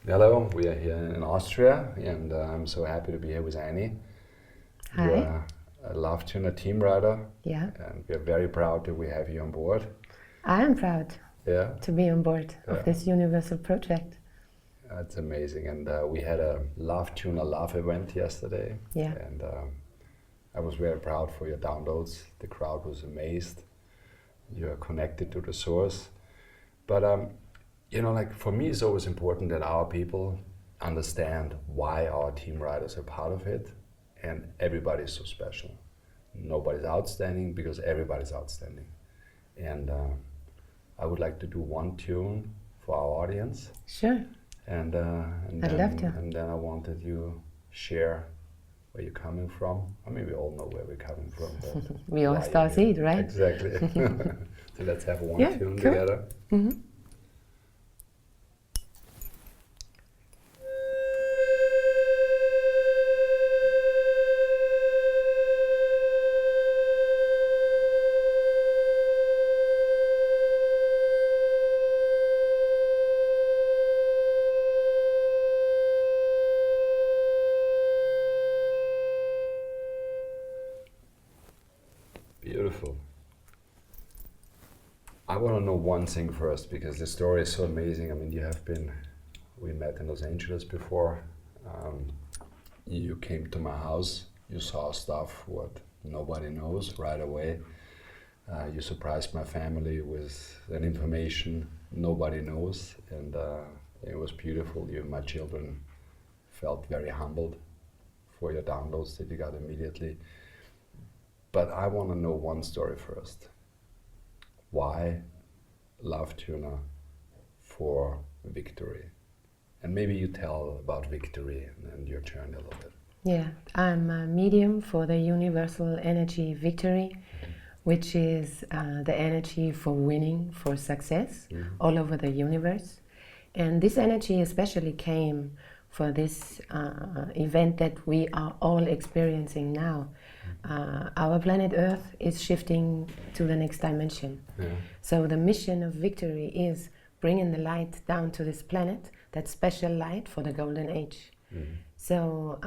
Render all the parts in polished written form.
Hello, we are here in Austria, and I'm so happy to be here with Annie. Hi. You are a Lovetuner team rider, Yeah, and we are very proud that we have you on board. I am proud Yeah, to be on board Yeah. of this universal project. that's amazing. And we had a Lovetuner Love event yesterday, Yeah, and I was very proud for your downloads. The crowd was amazed. You are connected to the source. But like for me, it's always important that our people understand why our team riders are part of it, and everybody's so special. Nobody's outstanding because everybody's outstanding. And I would like to do one tune for our audience, sure. and I'd love to. And then I wanted you share where you're coming from. I mean, we all know where we're coming from. But We all why start you're here. seed, right? Exactly. So let's have one Yeah, tune cool. together. Mm-hmm. Beautiful. I want to know one thing first because the story is so amazing. I mean, we met in Los Angeles before. You came to my house, you saw stuff what nobody knows right away. You surprised my family with an information nobody knows, and it was beautiful. You and my children felt very humbled for your downloads that you got immediately. But I want to know one story first. Why Lovetuner for victory? And maybe you tell about victory and your journey a little bit. Yeah, I'm a medium for the universal energy victory, which is the energy for winning, for success all over the universe. And this energy especially came for this event that we are all experiencing now. Our planet Earth is shifting to the next dimension. Yeah. So the mission of victory is bringing the light down to this planet, that special light for the golden age. So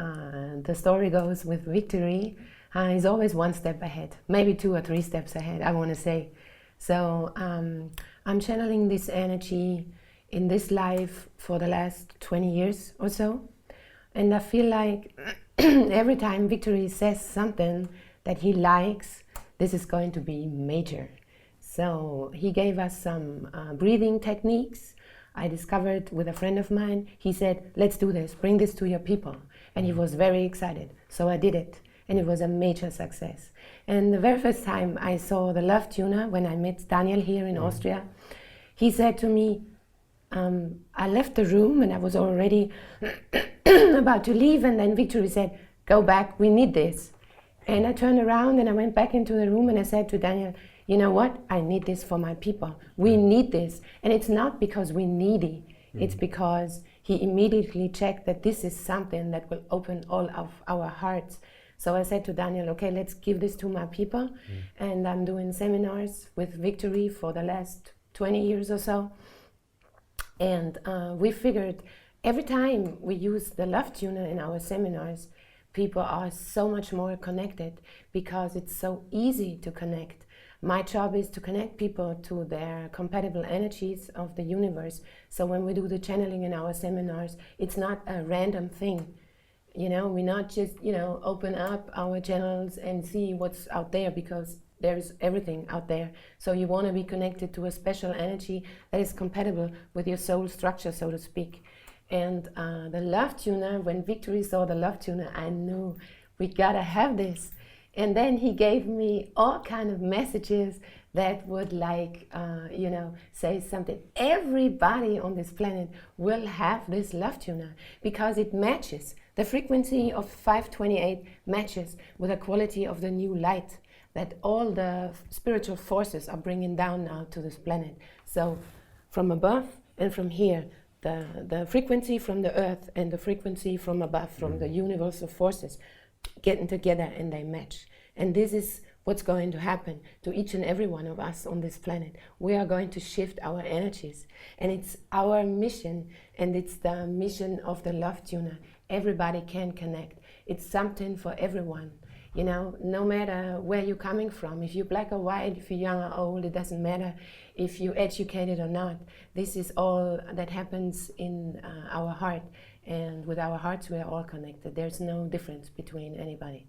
the story goes with victory is always one step ahead, maybe 2 or 3 steps ahead, I want to say. So I'm channeling this energy in this life for the last 20 years or so. And I feel like every time Victory says something that he likes, this is going to be major. So he gave us some breathing techniques I discovered with a friend of mine. He said, let's do this, bring this to your people. And he was very excited. So I did it. And it was a major success. And the very first time I saw the Lovetuner, when I met Daniel here in Austria, he said to me, I left the room and I was already about to leave, and then Victory said, go back, we need this. And I turned around and I went back into the room and I said to Daniel, you know what, I need this for my people. We need this. And it's not because we're needy, it's because he immediately checked that this is something that will open all of our hearts. So I said to Daniel, okay, let's give this to my people. And I'm doing seminars with Victory for the last 20 years or so. And we figured every time we use the Lovetuner in our seminars, people are so much more connected because it's so easy to connect. My job is to connect people to their compatible energies of the universe. So when we do the channeling in our seminars, it's not a random thing. You know, we not just, open up our channels and see what's out there, because there's everything out there. So you want to be connected to a special energy that is compatible with your soul structure, so to speak. And the Lovetuner, when Victory saw the Lovetuner, I knew we gotta have this. And then he gave me all kind of messages that would say something. Everybody on this planet will have this Lovetuner because it matches. The frequency of 528 matches with the quality of the new light that all the spiritual forces are bringing down now to this planet. So from above and from here, the frequency from the earth and the frequency from above, from the universal forces, getting together and they match. And this is what's going to happen to each and every one of us on this planet. We are going to shift our energies, and it's our mission, and it's the mission of the Lovetuner. Everybody can connect. It's something for everyone. You know, no matter where you're coming from, if you're black or white, if you're young or old, it doesn't matter if you're educated or not. This is all that happens in our heart, and with our hearts we are all connected. There's no difference between anybody.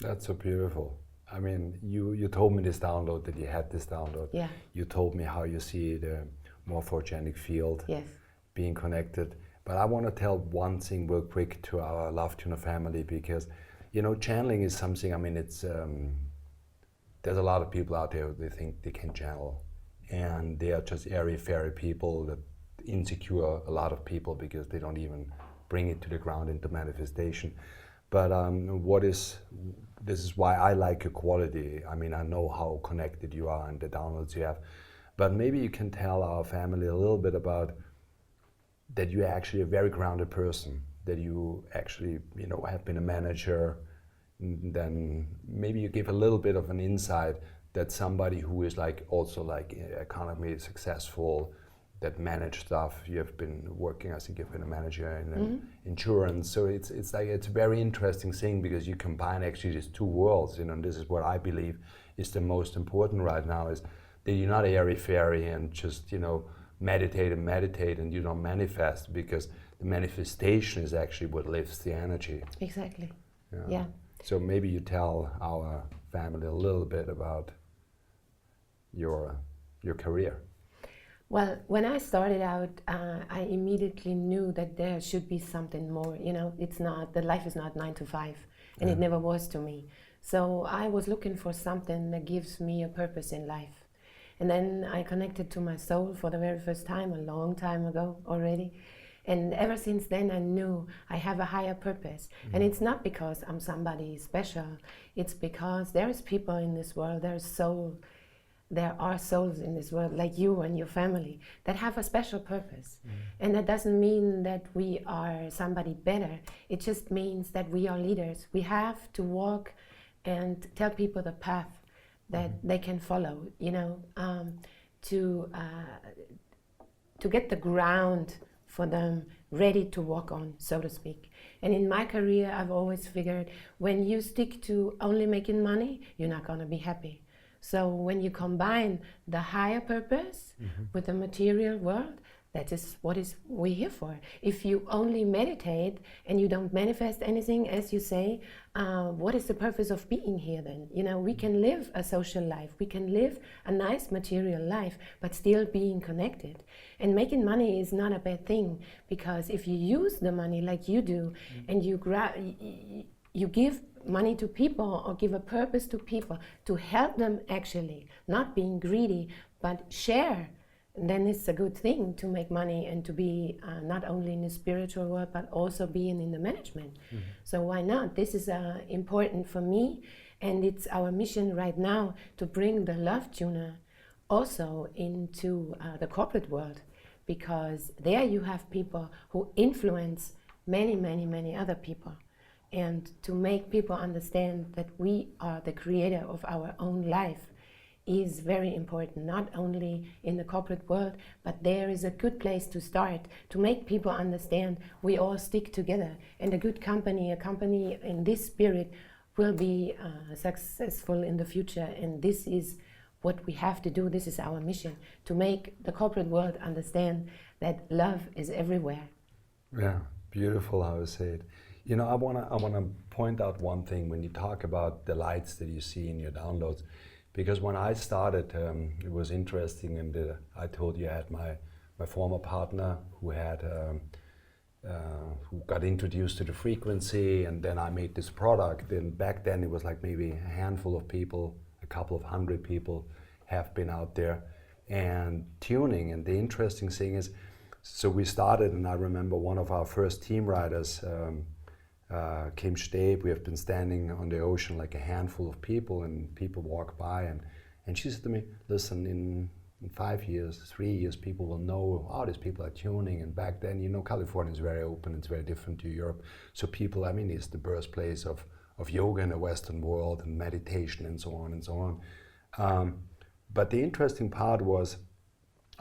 That's so beautiful. I mean, you told me this download, that you had this download. Yeah. You told me how you see the morphogenic field, Yes. being connected. But I want to tell one thing real quick to our Lovetuner family, because you know, channeling is something, I mean, it's, there's a lot of people out there, they think they can channel, and they are just airy-fairy people that insecure a lot of people because they don't even bring it to the ground into manifestation. But this is why I like your quality. I mean, I know how connected you are and the downloads you have, but maybe you can tell our family a little bit about that you're actually a very grounded person, that you actually, you know, have been a manager. Then maybe you give a little bit of an insight that somebody who is like also like economically successful, that manage stuff. You have been working, I think you've been a manager in insurance. So it's like, it's a very interesting thing, because you combine actually these two worlds, you know, and this is what I believe is the most important right now, is that you're not airy-fairy and just, you know, meditate and you don't manifest, because the manifestation is actually what lifts the energy. Exactly. Yeah. So maybe you tell our family a little bit about your career. Well, when I started out, I immediately knew that there should be something more. You know, the life is not 9 to 5, and it never was to me. So I was looking for something that gives me a purpose in life. And then I connected to my soul for the very first time, a long time ago already. And ever since then, I knew I have a higher purpose. And it's not because I'm somebody special. It's because there is people in this world, there are souls in this world, like you and your family, that have a special purpose. And that doesn't mean that we are somebody better. It just means that we are leaders. We have to walk and tell people the path that they can follow, you know, to get the ground for them ready to walk on, so to speak. And in my career, I've always figured when you stick to only making money, you're not going to be happy. So when you combine the higher purpose with the material world, that is what we're here for. If you only meditate and you don't manifest anything, as you say, what is the purpose of being here then? You know, we can live a social life, we can live a nice material life, but still being connected. And making money is not a bad thing, because if you use the money like you do, and you give money to people or give a purpose to people to help them, actually not being greedy but share, then it's a good thing to make money and to be not only in the spiritual world but also being in the management. So why not? This is important for me, and it's our mission right now to bring the Lovetuner also into the corporate world, because there you have people who influence many other people. And to make people understand that we are the creator of our own life is very important, not only in the corporate world, but there is a good place to start, to make people understand we all stick together, and a good company, a company in this spirit, will be successful in the future. And this is what we have to do. This is our mission, to make the corporate world understand that love is everywhere. Yeah, beautiful how you say it. You know, I wanna point out one thing when you talk about the lights that you see in your downloads, because when I started, it was interesting, and I told you I had my former partner who had who got introduced to the frequency, and then I made this product. And back then it was like maybe a handful of people, a couple of hundred people have been out there and tuning. And the interesting thing is, so we started, and I remember one of our first team riders, Kim Steb, we have been standing on the ocean like a handful of people, and people walk by, and she said to me, listen, in 5 years, 3 years, people will know, oh, these people are tuning. And back then, you know, California is very open, it's very different to Europe. So people, I mean, it's the birthplace of yoga in the Western world and meditation and so on and so on. But the interesting part was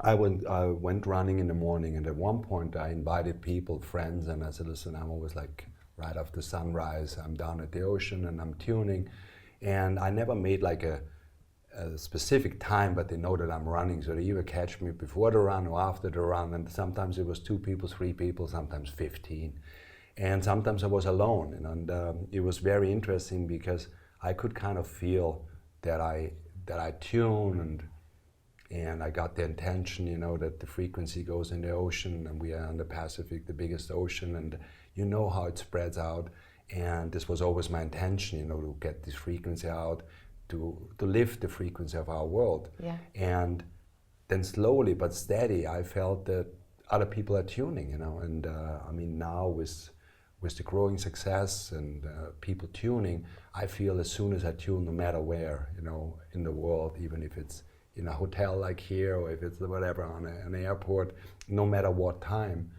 I went running in the morning, and at one point I invited people, friends, and I said, listen, I'm always like right after sunrise, I'm down at the ocean and I'm tuning. And I never made like a specific time, but they know that I'm running, so they either catch me before the run or after the run. And sometimes it was 2 people, 3 people, sometimes 15. And sometimes I was alone, and it was very interesting because I could kind of feel that I tune, and I got the intention, you know, that the frequency goes in the ocean, and we are in the Pacific, the biggest ocean, and you know how it spreads out. And this was always my intention, you know, to get this frequency out, to lift the frequency of our world. Yeah. And then slowly but steady, I felt that other people are tuning, you know, and I mean, now with the growing success and people tuning, I feel as soon as I tune, no matter where, you know, in the world, even if it's in a hotel like here, or if it's whatever on an airport, no matter what time,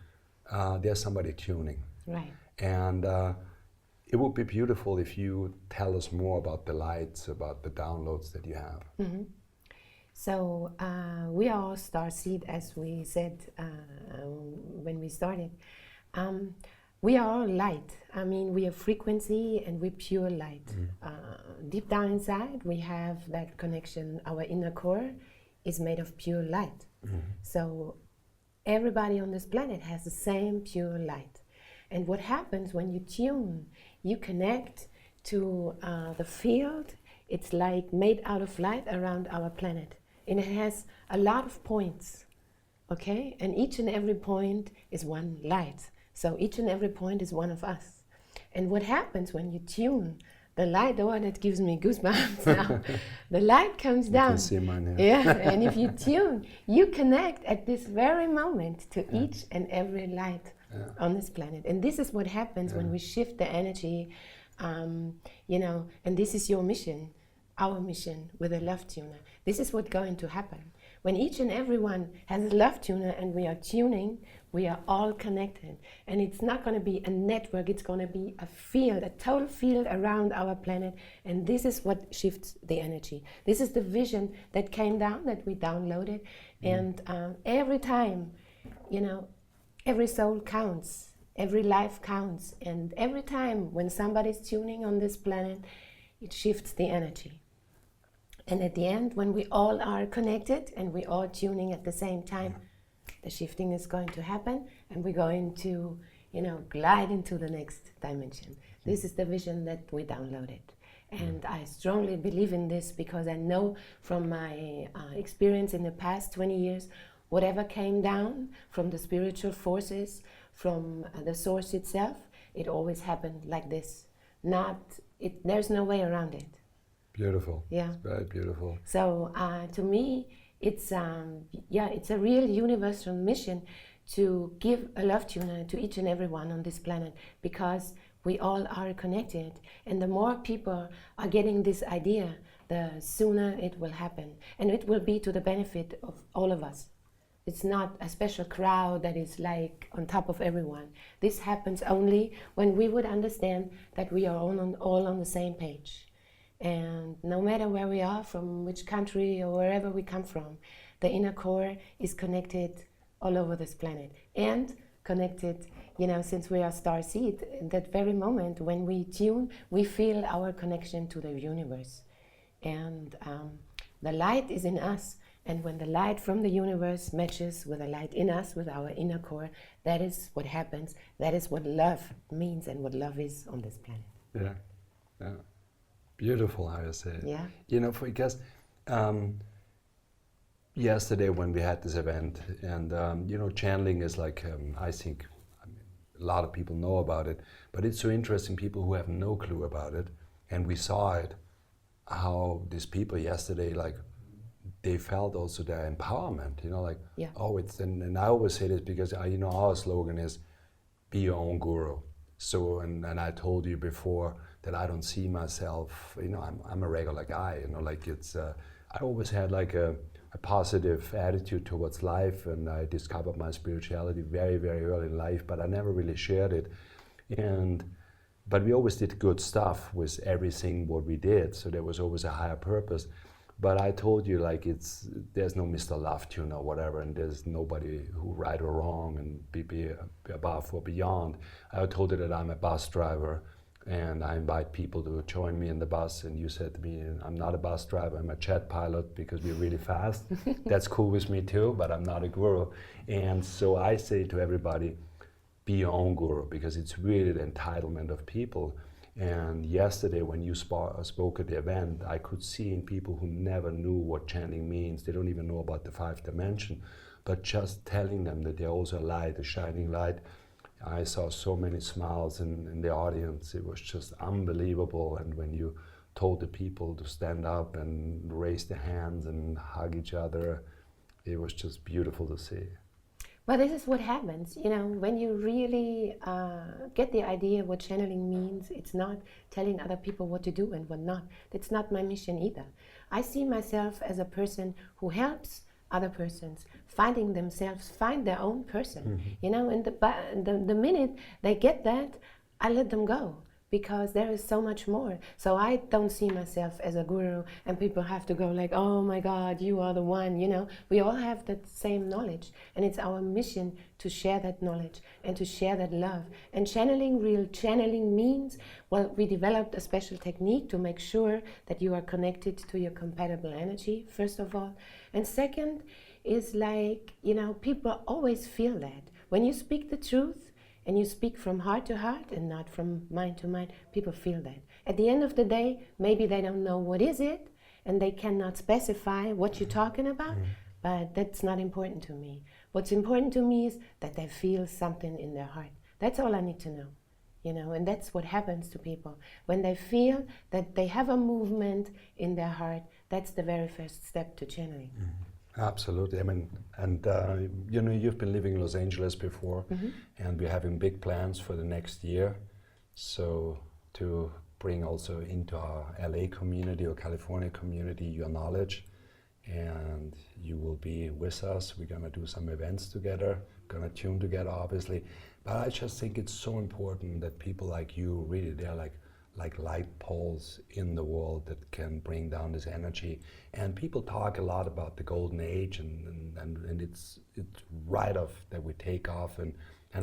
there's somebody tuning. Right. And it would be beautiful if you tell us more about the lights, about the downloads that you have. Mm-hmm. So we are all starseed, as we said when we started. We are all light. I mean, we are frequency and we're pure light. Deep down inside, we have that connection. Our inner core is made of pure light. So everybody on this planet has the same pure light. And what happens when you tune, you connect to the field. It's like made out of light around our planet. And it has a lot of points, okay? And each and every point is one light. So each and every point is one of us. And what happens when you tune, the light, the one that gives me goosebumps now, the light comes down. You can see mine here. Yeah, and if you tune, you connect at this very moment to each and every light on this planet. And this is what happens when we shift the energy, you know, and this is your mission, our mission with a love tuner. This is what's going to happen. When each and everyone has a love tuner and we are tuning, we are all connected. And it's not going to be a network, it's going to be a field, a total field around our planet. And this is what shifts the energy. This is the vision that came down, that we downloaded. And every time, you know, every soul counts, every life counts. And every time when somebody's tuning on this planet, it shifts the energy. And at the end, when we all are connected and we all tuning at the same time, the shifting is going to happen, and we're going to, you know, glide into the next dimension. This is the vision that we downloaded. And I strongly believe in this because I know from my experience in the past 20 years, whatever came down from the spiritual forces, from the source itself, it always happened like this. There's no way around it. Beautiful. Yeah. It's very beautiful. So to me, it's a real universal mission to give a love tuner to each and everyone on this planet, because we all are connected. And the more people are getting this idea, the sooner it will happen. And it will be to the benefit of all of us. It's not a special crowd that is like on top of everyone. This happens only when we would understand that we are all on the same page. And no matter where we are, from which country or wherever we come from, the inner core is connected all over this planet. And connected, you know, since we are starseed, in that very moment when we tune, we feel our connection to the universe. And the light is in us. And when the light from the universe matches with the light in us, with our inner core, that is what happens. That is what love means and what love is on this planet. Yeah, yeah. Beautiful how you say it. Yeah. You know, because yesterday when we had this event, and you know, channeling is like, I think a lot of people know about it, but it's so interesting, people who have no clue about it. And we saw it, how these people yesterday, like, they felt also their empowerment, you know, like, oh, it's, and I always say this because, you know, our slogan is, be your own guru. So, and I told you before that I don't see myself, you know, I'm a regular guy, you know, like it's, I always had like a positive attitude towards life, and I discovered my spirituality very, very early in life, but I never really shared it. And But we always did good stuff with everything what we did, so there was always a higher purpose. But I told you, like, there's no Mr. Lovetuner or whatever, and there's nobody who right or wrong and be above or beyond. I told you that I'm a bus driver, and I invite people to join me in the bus, and you said to me, I'm not a bus driver, I'm a jet pilot because we're really fast. That's cool with me too, but I'm not a guru. And so I say to everybody, be your own guru, because it's really the entitlement of people. And yesterday when you spoke at the event, I could see in people who never knew what chanting means, they don't even know about the 5 dimension, but just telling them that they're also a light, a shining light. I saw so many smiles in the audience. It was just unbelievable. And when you told the people to stand up and raise their hands and hug each other, it was just beautiful to see. Well, this is what happens, you know, when you really get the idea what channeling means. It's not telling other people what to do and what not. That's not my mission either. I see myself as a person who helps other persons finding themselves, find their own person, you know, and the minute they get that, I let them go, because there is so much more. So I don't see myself as a guru, and people have to go like, oh my God, you are the one, you know. We all have that same knowledge, and it's our mission to share that knowledge and to share that love. And real channeling means, well, we developed a special technique to make sure that you are connected to your compatible energy, first of all. And second is, like, you know, people always feel that. When you speak the truth, and you speak from heart to heart and not from mind to mind, people feel that. At the end of the day, maybe they don't know what is it, and they cannot specify what you're talking about, but that's not important to me. What's important to me is that they feel something in their heart. That's all I need to know, you know, and that's what happens to people. When they feel that they have a movement in their heart, that's the very first step to channeling. Absolutely. I mean, and you know, you've been living in Los Angeles before, and we're having big plans for the next year. So to bring also into our LA community or California community your knowledge, and you will be with us. We're gonna do some events together, gonna tune together, obviously. But I just think it's so important that people like you, really, they're like light poles in the world that can bring down this energy. And people talk a lot about the golden age, and it's right off that we take off. And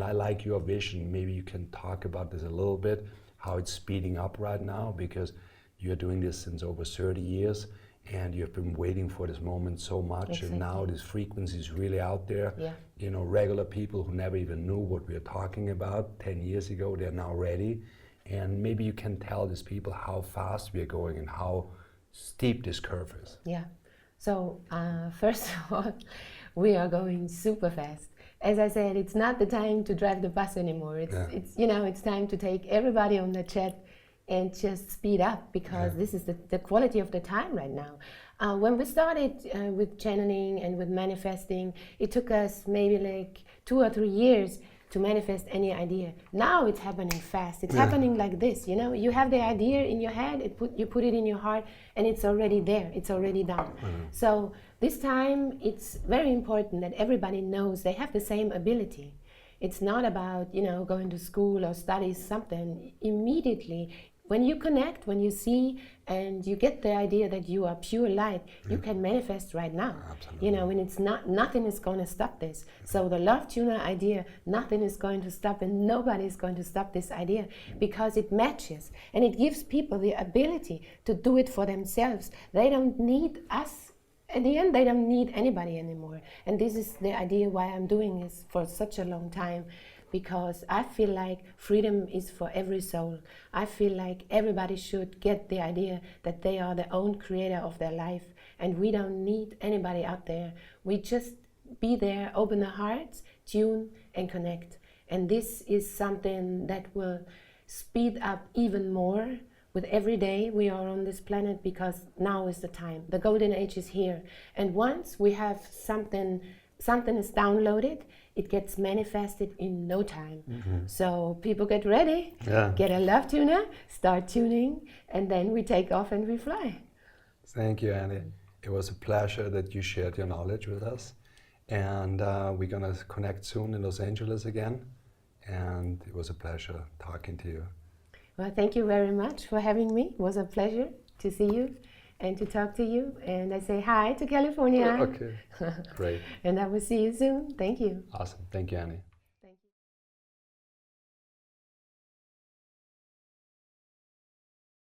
I like your vision. Maybe you can talk about this a little bit, how it's speeding up right now, because you're doing this since over 30 years, and you've been waiting for this moment so much. Exactly. And now this frequency is really out there. Yeah. You know, regular people who never even knew what we were talking about 10 years ago, they're now ready. And maybe you can tell these people how fast we are going and how steep this curve is. Yeah. So first of all, we are going super fast. As I said, it's not the time to drive the bus anymore. It's you know, it's time to take everybody on the jet and just speed up, because this is the quality of the time right now. When we started with channeling and with manifesting, it took us maybe like 2 or 3 years to manifest any idea. Now it's happening fast. It's happening like this, you know. You have the idea in your head, you put it in your heart, and it's already there. It's already done. So this time, it's very important that everybody knows they have the same ability. It's not about, you know, going to school or study something. Immediately, when you connect, when you see, and you get the idea that you are pure light, you can manifest right now. Absolutely. You know, and it's nothing is going to stop this. So the Lovetuner idea, nothing is going to stop, and nobody is going to stop this idea, because it matches, and it gives people the ability to do it for themselves. They don't need us. At the end, they don't need anybody anymore. And this is the idea why I'm doing this for such a long time, because I feel like freedom is for every soul. I feel like everybody should get the idea that they are the own creator of their life, and we don't need anybody out there. We just be there, open the hearts, tune and connect. And this is something that will speed up even more with every day we are on this planet, because now is the time. The golden age is here. And once we have something is downloaded, it gets manifested in no time. So people get ready, get a Lovetuner, start tuning, and then we take off and we fly. Thank you, Annie. It was a pleasure that you shared your knowledge with us. And we're going to connect soon in Los Angeles again. And it was a pleasure talking to you. Well, thank you very much for having me. It was a pleasure to see you and to talk to you. And I say hi to California. Okay, great. And I will see you soon. Thank you. Awesome. Thank you, Annie.